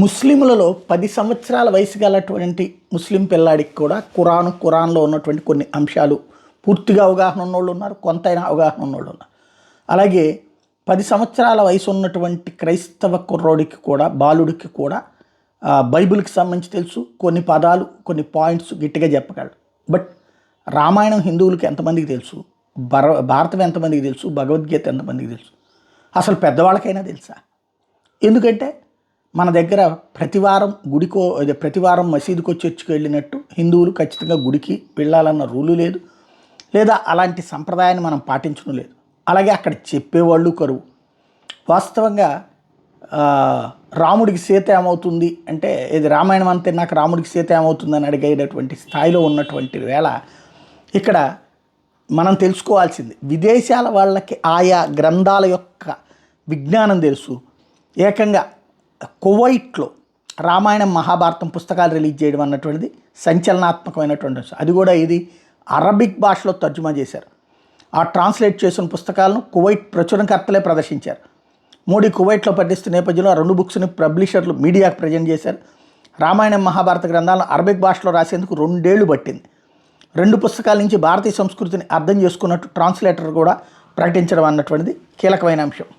ముస్లింలలో 10 సంవత్సరాల వయసు గలటువంటి ముస్లిం పిల్లాడికి కూడా ఖురాన్లో ఉన్నటువంటి కొన్ని అంశాలు పూర్తిగా అవగాహన ఉన్నోళ్ళు ఉన్నారు, కొంతైనా అవగాహన ఉన్నోళ్ళు ఉన్నారు. అలాగే 10 సంవత్సరాల వయసు ఉన్నటువంటి క్రైస్తవ కుర్రోడికి కూడా, బాలుడికి కూడా బైబిల్కి సంబంధించి తెలుసు, కొన్ని పదాలు, కొన్ని పాయింట్స్ గట్టిగా చెప్పగలడు. బట్ రామాయణం హిందువులకి ఎంతమందికి తెలుసు, భారతం ఎంతమందికి తెలుసు, భగవద్గీత ఎంతమందికి తెలుసు, అసలు పెద్దవాళ్ళకైనా తెలుసా? ఎందుకంటే మన దగ్గర ప్రతివారం మసీదుకో చర్చికి వెళ్ళినట్టు హిందువులు ఖచ్చితంగా గుడికి వెళ్ళాలన్న రూలు లేదు, లేదా అలాంటి సంప్రదాయాన్ని మనం పాటించడం లేదు. అలాగే అక్కడ చెప్పేవాళ్ళు కరువు. వాస్తవంగా రాముడికి సీత ఏమవుతుంది అంటే, ఇది రామాయణం అంతే నాకు రాముడికి సీత ఏమవుతుందని అడిగేటటువంటి స్థాయిలో ఉన్నటువంటి వేళ ఇక్కడ మనం తెలుసుకోవాల్సింది, విదేశాల వాళ్ళకి ఆయా గ్రంథాల యొక్క విజ్ఞానం తెలుసు. ఏకంగా కువైట్లో రామాయణం మహాభారతం పుస్తకాలు రిలీజ్ చేయడం అన్నటువంటిది సంచలనాత్మకమైనటువంటి విషయం. అది కూడా ఇది అరబిక్ భాషలో తర్జుమా చేశారు. ఆ ట్రాన్స్లేట్ చేసిన పుస్తకాలను కువైట్ ప్రచురణకర్తలే ప్రదర్శించారు. మోడీ కువైట్లో పఠిస్తున్న నేపథ్యంలో ఆ 2 బుక్స్ని పబ్లిషర్లు మీడియాకు ప్రజెంట్ చేశారు. రామాయణం మహాభారత గ్రంథాలను అరబిక్ భాషలో రాసేందుకు 2 ఏళ్ళు పట్టింది. 2 పుస్తకాల నుంచి భారతీయ సంస్కృతిని అర్థం చేసుకున్నట్టు ట్రాన్స్లేటర్ కూడా ప్రకటించడం అన్నటువంటిది కీలకమైన అంశం.